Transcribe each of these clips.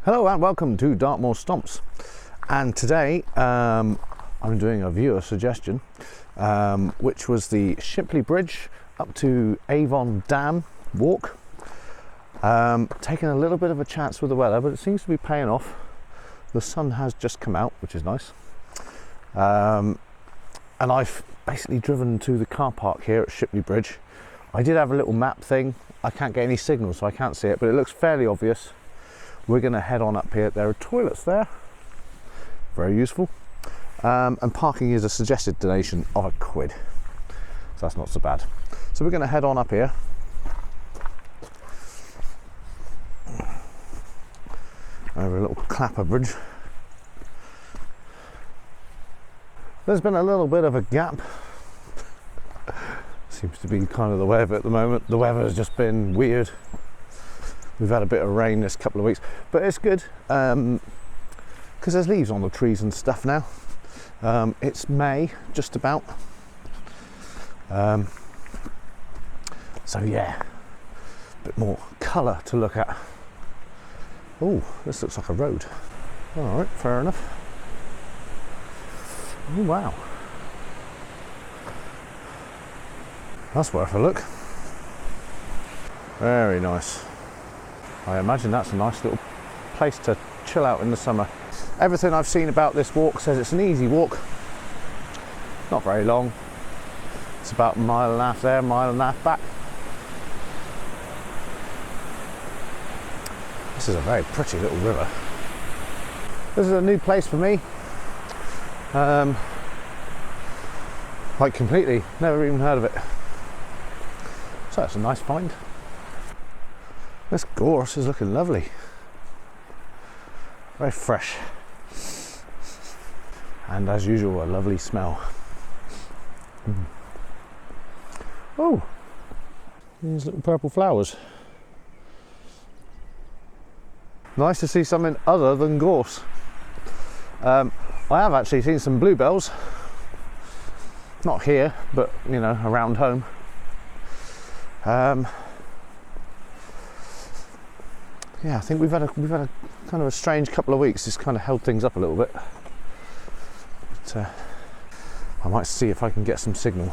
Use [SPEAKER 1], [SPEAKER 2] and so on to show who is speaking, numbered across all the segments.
[SPEAKER 1] Hello and welcome to Dartmoor Stomps, and today I'm doing a viewer suggestion which was the Shipley Bridge up to Avon Dam walk. Taking a little bit of a chance with the weather, but it seems to be paying off. The sun has just come out, which is nice, and I've basically driven to the car park here at Shipley Bridge. I did have a little map thing. I can't get any signal so I can't see it, but it looks fairly obvious. We're going to head on up here. There are toilets there, very useful, and parking is a suggested donation of £1, so that's not so bad. So we're going to head on up here. Over a little clapper bridge. There's been a little bit of a gap. Seems to be kind of the way of it at the moment. The weather has just been weird. We've had a bit of rain this couple of weeks, but it's good because there's leaves on the trees and stuff now. It's May, just about. So yeah, a bit more colour to look at. Oh, this looks like a road. All right, fair enough. Oh wow, that's worth a look. Very nice. I imagine that's a nice little place to chill out in the summer. Everything I've seen about this walk says it's an easy walk. Not very long. It's about 1.5 miles there, 1.5 miles back. This is a very pretty little river. This is a new place for me. Like completely, never even heard of it. So that's a nice find. This gorse is looking lovely. Very fresh. And as usual, a lovely smell. Oh, these little purple flowers. Nice to see something other than gorse. I have actually seen some bluebells. Not here, but you know, around home. Yeah, I think we've had a kind of a strange couple of weeks. It's kind of held things up a little bit. But, I might see if I can get some signal.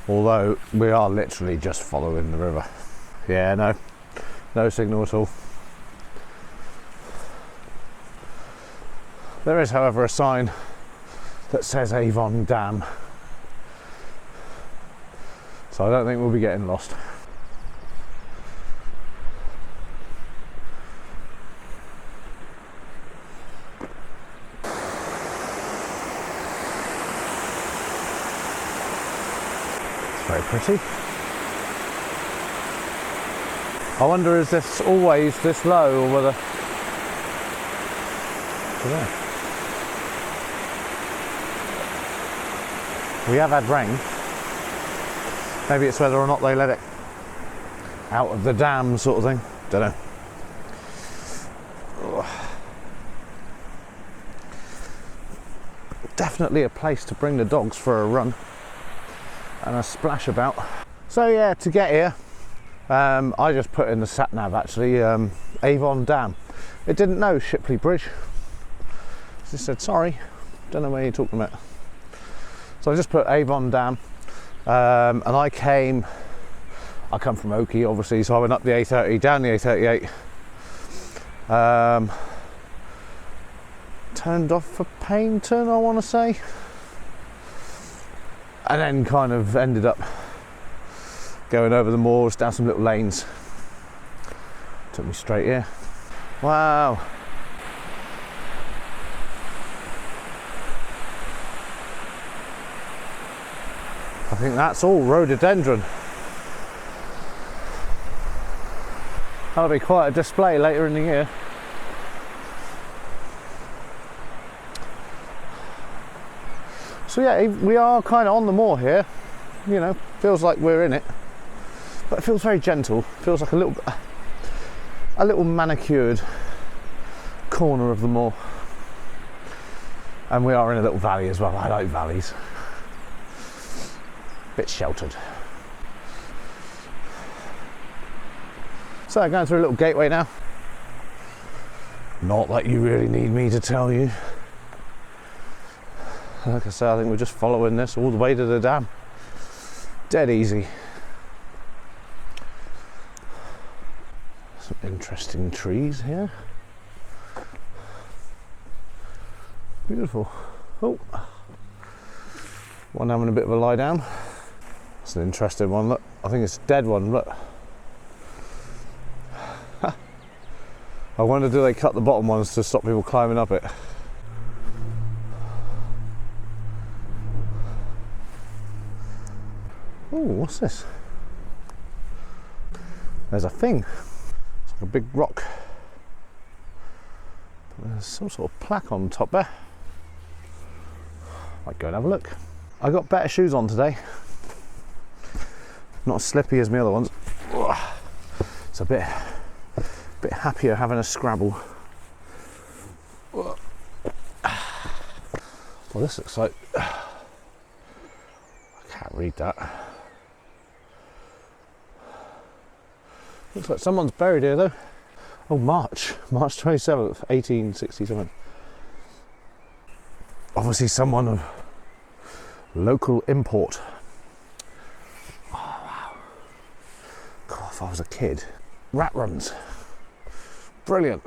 [SPEAKER 1] Although we are literally just following the river. Yeah, no signal at all. There is, however, a sign that says Avon Dam. So I don't think we'll be getting lost. Very pretty. I wonder, is this always this low, or whether... Yeah. We have had rain. Maybe it's whether or not they let it out of the dam, sort of thing. Don't know. Ugh. Definitely a place to bring the dogs for a run and a splash about. So yeah, to get here, I just put in the sat nav actually, Avon Dam. It didn't know Shipley Bridge. It just said sorry, don't know where you're talking about. So I just put Avon Dam, and I come from Oakie obviously, so I went up the A30, down the A38, turned off for Paynton, I want to say. And then kind of ended up going over the moors, down some little lanes. Took me straight here. Wow. I think that's all rhododendron. That'll be quite a display later in the year. So yeah, we are kind of on the moor here, you know, feels like we're in it, but it feels very gentle. Feels like a little manicured corner of the moor. And we are in a little valley as well. I like valleys. Bit sheltered. So going through a little gateway now. Not that you really need me to tell you. Like I say, I think we're just following this all the way to the dam. Dead easy. Some interesting trees here. Beautiful. Oh, one having a bit of a lie down. It's an interesting one, look. I think it's a dead one, look. I wonder, do they cut the bottom ones to stop people climbing up it? Oh, what's this? There's a thing. It's like a big rock. There's some sort of plaque on top there. Might go and have a look. I got better shoes on today. Not as slippy as my other ones. It's a bit happier having a scrabble. Well, this looks like, I can't read that. Looks like someone's buried here though. Oh, March 27th, 1867. Obviously someone of local import. Oh wow. God, if I was a kid. Rat runs. Brilliant.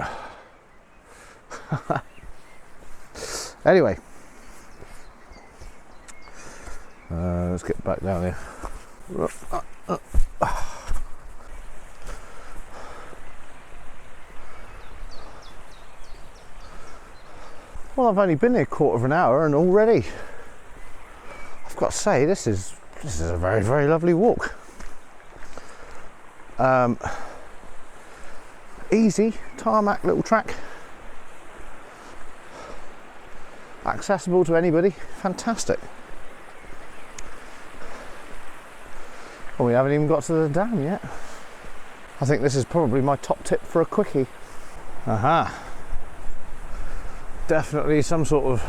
[SPEAKER 1] Anyway, let's get back down here. Well, I've only been here a quarter of an hour and already I've got to say this is a very, very lovely walk. Easy tarmac little track, accessible to anybody. Fantastic. Well, we haven't even got to the dam yet. I think this is probably my top tip for a quickie. Aha. Definitely some sort of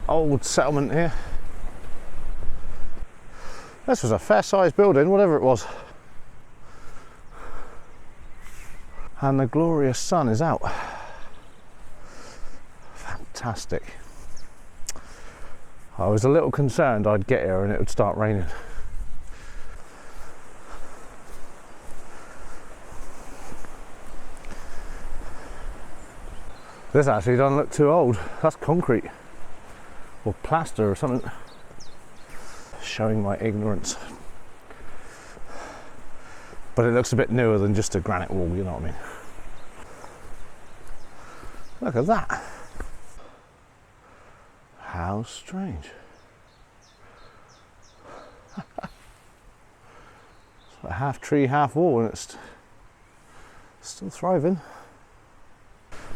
[SPEAKER 1] old settlement here. This was a fair sized building, whatever it was. And the glorious sun is out. Fantastic. I was a little concerned I'd get here and it would start raining. This actually doesn't look too old. That's concrete or plaster or something. Showing my ignorance. But it looks a bit newer than just a granite wall, you know what I mean? Look at that. How strange. It's like half tree, half wall, and it's still thriving.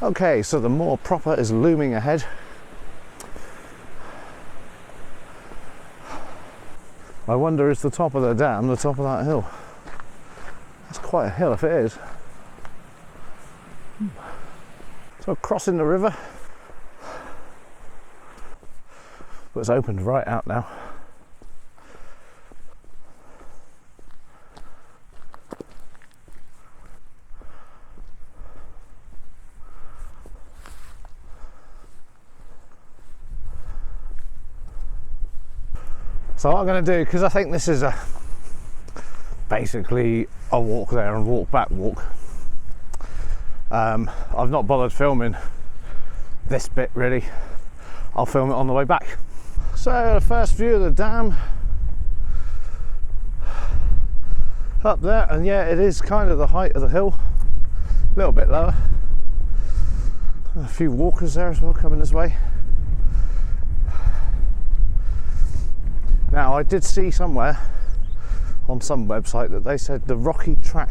[SPEAKER 1] Okay, so the moor proper is looming ahead. I wonder, is the top of the dam the top of that hill? That's quite a hill if it is. So crossing the river, but it's opened right out now. So what I'm going to do, because I think this is basically a walk there and walk back walk. I've not bothered filming this bit really. I'll film it on the way back. So the first view of the dam up there, and yeah, it is kind of the height of the hill, a little bit lower. A few walkers there as well coming this way. Now, I did see somewhere on some website that they said the rocky track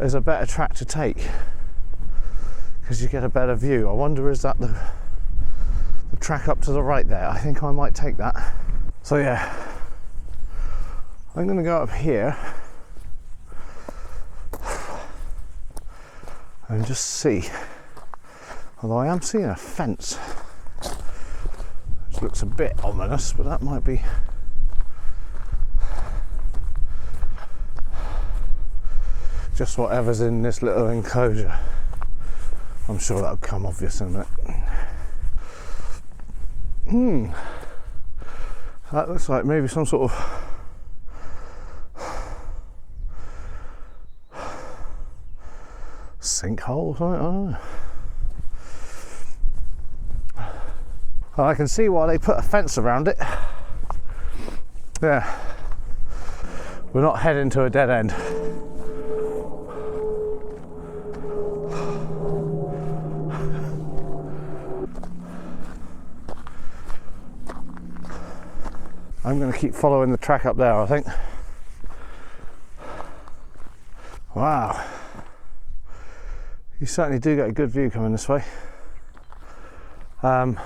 [SPEAKER 1] is a better track to take because you get a better view. I wonder, is that the track up to the right there? I think I might take that. So yeah, I'm going to go up here and just see. Although I am seeing a fence. Which looks a bit ominous, but that might be just whatever's in this little enclosure. I'm sure that'll come obvious in a minute. That looks like maybe some sort of sinkhole or something, I don't know. Well, I can see why they put a fence around it. Yeah, we're not heading to a dead end. I'm going to keep following the track up there, I think. Wow. You certainly do get a good view coming this way. Oh,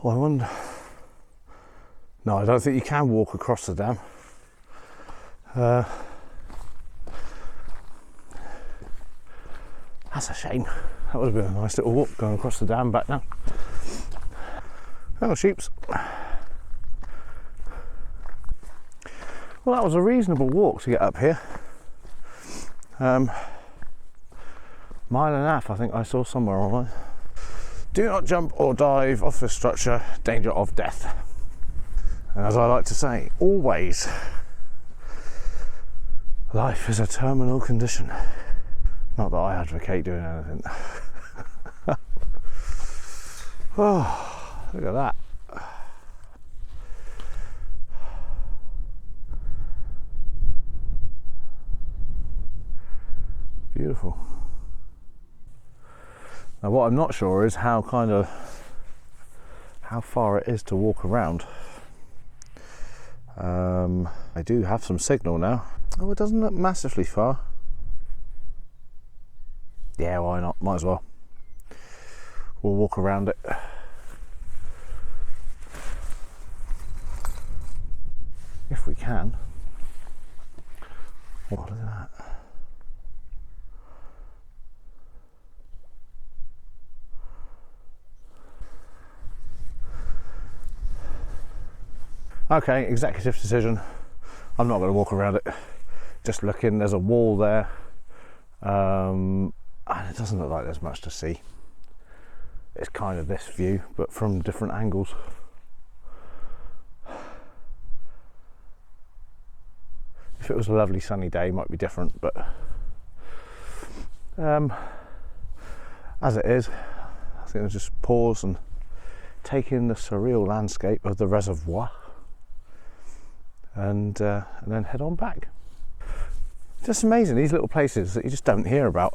[SPEAKER 1] I wonder... No, I don't think you can walk across the dam. That's a shame. That would have been a nice little walk going across the dam back now. Oh, sheeps. Well, that was a reasonable walk to get up here. Mile and a half, I think I saw somewhere online. Do not jump or dive off this structure, danger of death. And as I like to say, always, life is a terminal condition. Not that I advocate doing anything. Oh, look at that. Beautiful. Now what I'm not sure is how far it is to walk around. I do have some signal now. Oh, it doesn't look massively far. Yeah, why not? Might as well. We'll walk around it. If we can. Oh, look at that. Okay, executive decision. I'm not going to walk around it. Just looking, there's a wall there. And it doesn't look like there's much to see. It's kind of this view, but from different angles. If it was a lovely sunny day, it might be different, but as it is, I think I'll just pause and take in the surreal landscape of the reservoir. And then head on back. Just amazing, these little places that you just don't hear about.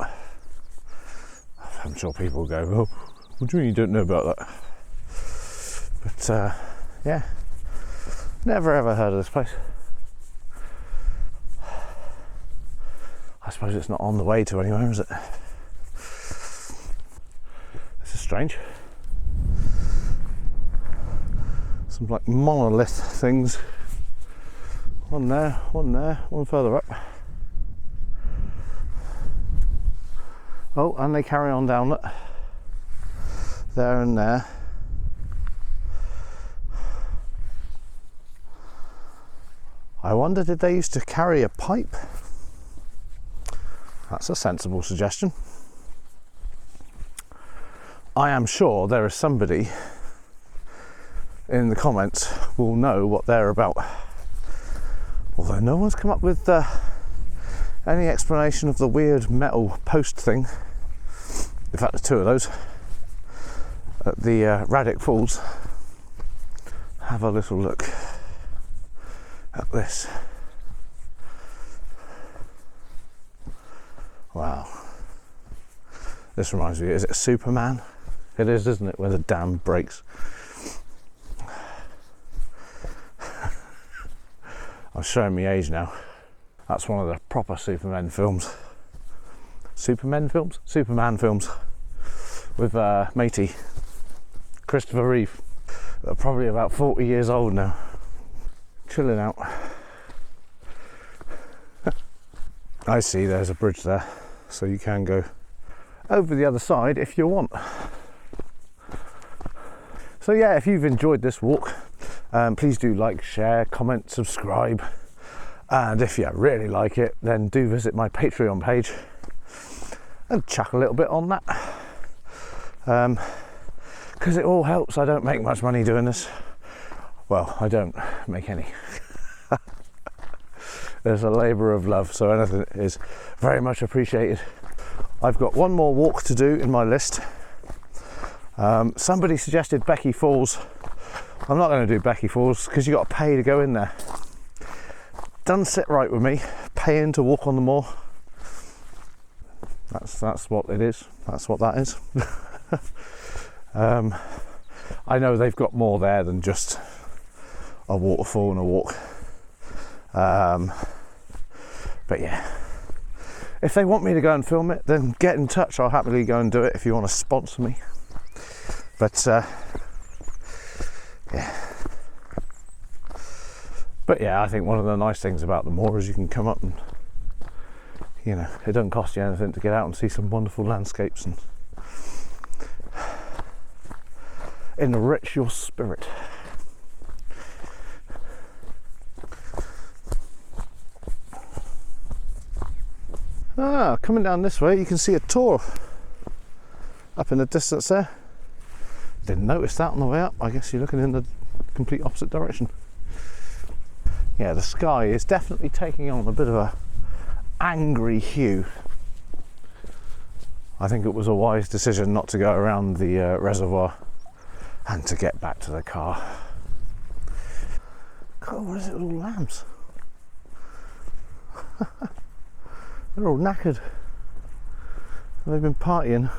[SPEAKER 1] I'm sure people go, oh, what do you mean you don't know about that? But yeah, never ever heard of this place. I suppose it's not on the way to anywhere, is it? This is strange. Some like monolith things. One there, one further up. Oh, and they carry on down it. There and there. I wonder, did they used to carry a pipe? That's a sensible suggestion. I am sure there is somebody in the comments will know what they're about. Although no one's come up with any explanation of the weird metal post thing. In fact, there's two of those at the Radic Falls. Have a little look at this. Wow. This reminds me, is it Superman? It is, isn't it, where the dam breaks. I'm showing my age now. That's one of the proper Superman films. Superman films? Superman films. With matey, Christopher Reeve. They're probably about 40 years old now. Chilling out. I see there's a bridge there, so you can go over the other side if you want. So yeah, if you've enjoyed this walk, please do like, share, comment, subscribe. And if you really like it, then do visit my Patreon page and chuck a little bit on that, because it all helps. I don't make much money doing this. Well, I don't make any. There's a labour of love, so anything is very much appreciated. I've got one more walk to do in my list. Somebody suggested Becky Falls. I'm not going to do Becky Falls because you got to pay to go in there. Doesn't sit right with me, paying to walk on the moor. That's what it is. That's what that is. I know they've got more there than just a waterfall and a walk. But yeah, if they want me to go and film it, then get in touch. I'll happily go and do it if you want to sponsor me. But yeah. But yeah, I think one of the nice things about the moor is you can come up and, you know, it doesn't cost you anything to get out and see some wonderful landscapes and enrich your spirit. Coming down this way, you can see a tor up in the distance there. Didn't notice that on the way up. I guess you're looking in the complete opposite direction. Yeah, the sky is definitely taking on a bit of a angry hue. I think it was a wise decision not to go around the reservoir and to get back to the car. God, what is it with all lambs? They're all knackered. They've been partying.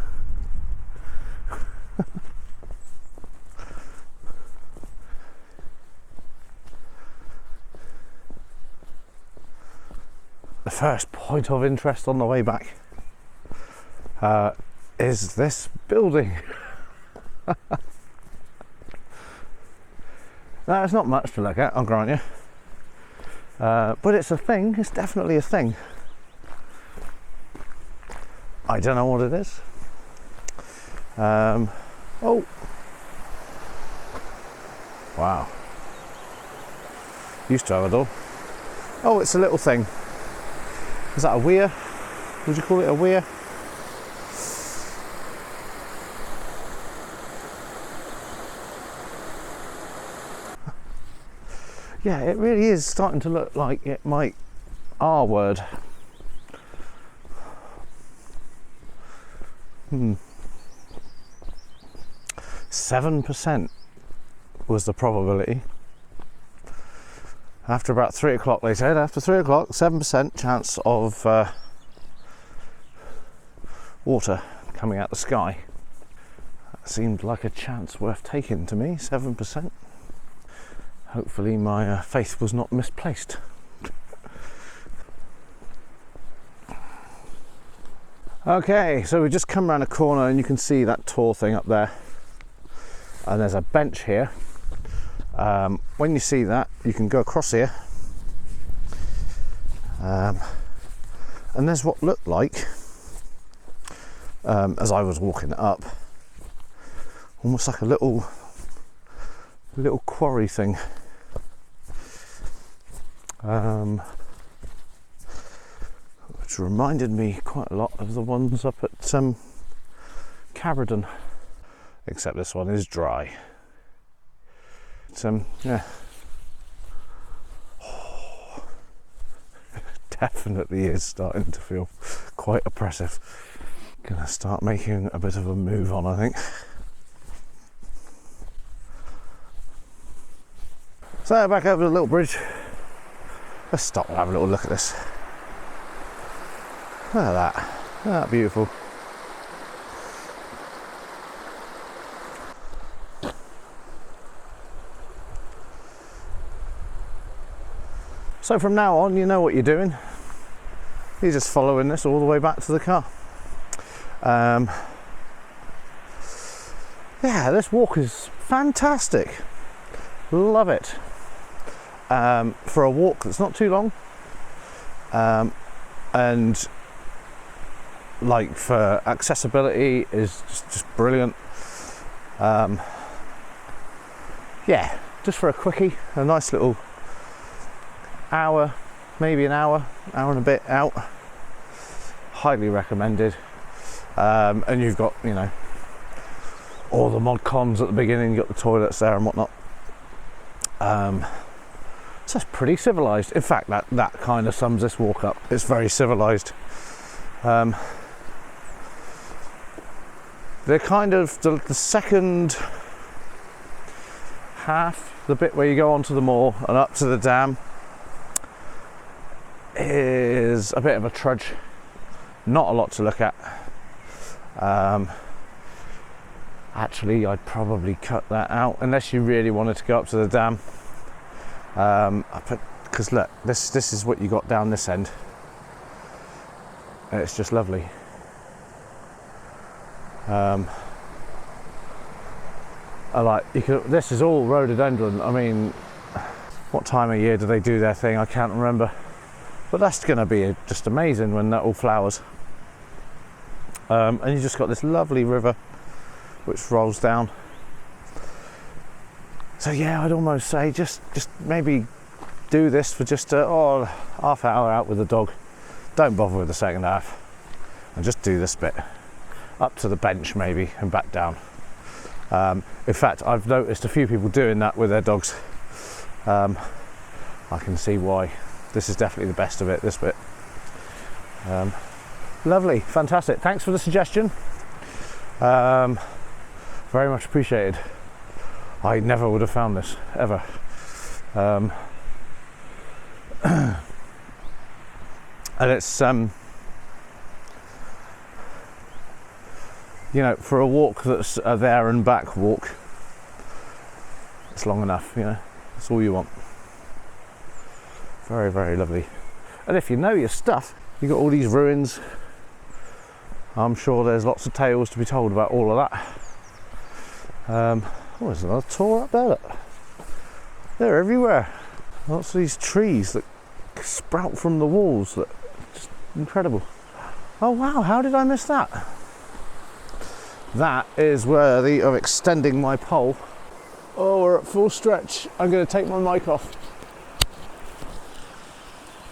[SPEAKER 1] The first point of interest on the way back is this building. Now, it's not much to look at, I'll grant you, but it's a thing. It's definitely a thing. I don't know what it is. Oh, wow, used to have a door. Oh, it's a little thing. Is that a weir? Would you call it a weir? Yeah, it really is starting to look like it might R word. 7% was the probability. After about 3 o'clock, they said, after 3 o'clock, 7% chance of water coming out the sky. That seemed like a chance worth taking to me, 7%. Hopefully my faith was not misplaced. Okay, so we've just come around a corner and you can see that tall thing up there. And there's a bench here. When you see that, you can go across here, and there's what looked like, as I was walking up, almost like a little quarry thing, which reminded me quite a lot of the ones up at Caradon, except this one is dry. Yeah. Oh, definitely is starting to feel quite oppressive. Gonna start making a bit of a move on, I think. So back over the little bridge. Let's stop and have a little look at this. Look at that. Isn't that beautiful? So from now on, you know what you're doing. You're just following this all the way back to the car. Yeah, this walk is fantastic. Love it. For a walk that's not too long. And like for accessibility is just brilliant. Yeah, just for a quickie, a nice little hour, maybe an hour and a bit out. Highly recommended. And you've got, you know, all the mod cons at the beginning. You've got the toilets there and whatnot. So it's pretty civilized. In fact, that kind of sums this walk up. It's very civilized. They're kind of the second half, the bit where you go onto the moor and up to the dam, is a bit of a trudge. Not a lot to look at. Actually, I'd probably cut that out unless you really wanted to go up to the dam. Because look, this is what you got down this end. And it's just lovely. This is all rhododendron. I mean, what time of year do they do their thing? I can't remember. But that's going to be just amazing when that all flowers. And you just got this lovely river which rolls down. So yeah, I'd almost say just maybe do this for just half hour out with the dog. Don't bother with the second half, and just do this bit up to the bench maybe and back down. In fact, I've noticed a few people doing that with their dogs. I can see why. This is definitely the best of it, this bit. Lovely, fantastic. Thanks for the suggestion. Very much appreciated. I never would have found this, ever. And it's, you know, for a walk that's a there and back walk, it's long enough, you know. That's all you want. Very, very lovely. And if you know your stuff, you've got all these ruins. I'm sure there's lots of tales to be told about all of that. Oh, there's another tor up there. Look. They're everywhere. Lots of these trees that sprout from the walls. Look. Just incredible. Oh wow, how did I miss that? That is worthy of extending my pole. Oh, we're at full stretch. I'm going to take my mic off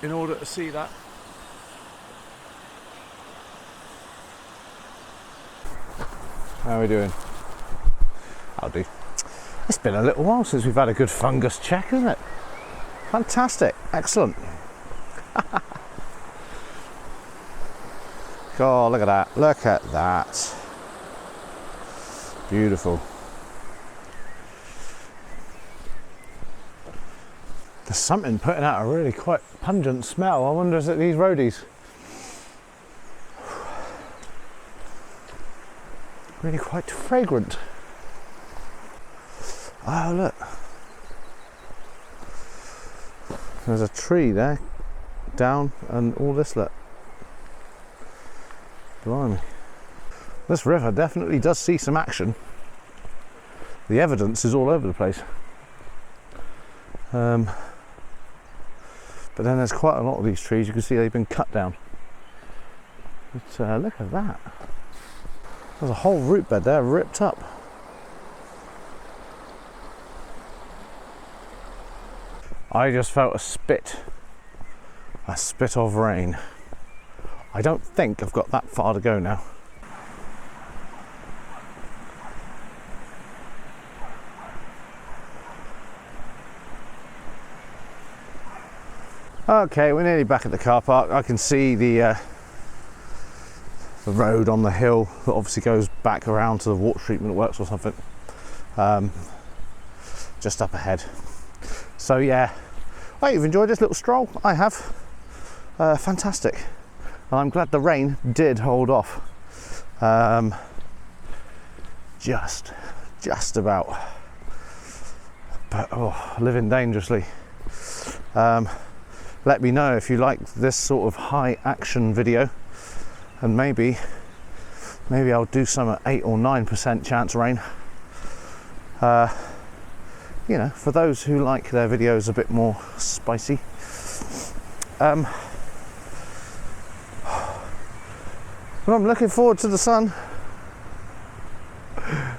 [SPEAKER 1] in order to see that. How are we doing? I'll do. It's been a little while since we've had a good fungus check, isn't it? Fantastic, excellent. God, look at that, look at that. Beautiful. There's something putting out a really quite pungent smell. I wonder is it these roadies? Really quite fragrant. Oh look, there's a tree there, down, and all this look. Blimey. This river definitely does see some action. The evidence is all over the place. But then there's quite a lot of these trees, you can see they've been cut down. But look at that. There's a whole root bed there ripped up. I just felt a spit of rain. I don't think I've got that far to go now. Okay, we're nearly back at the car park. I can see the road on the hill that obviously goes back around to the water treatment works or something. Just up ahead. So yeah, you've enjoyed this little stroll. I have. Fantastic. And I'm glad the rain did hold off. Just about. But living dangerously. Let me know if you like this sort of high action video, and maybe I'll do some at 8 or 9% chance rain. You know, for those who like their videos a bit more spicy. But I'm looking forward to the sun.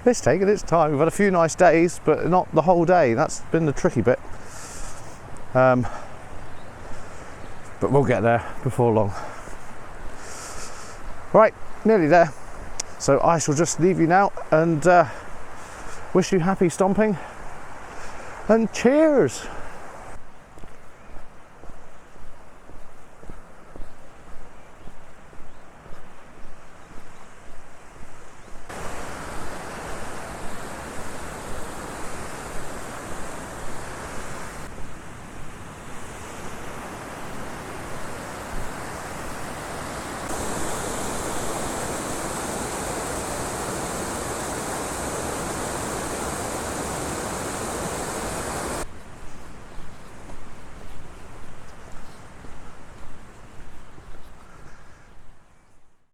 [SPEAKER 1] It's taken its time. We've had a few nice days, but not the whole day. That's been the tricky bit. but we'll get there before long. Right, nearly there. So I shall just leave you now and wish you happy stomping and cheers.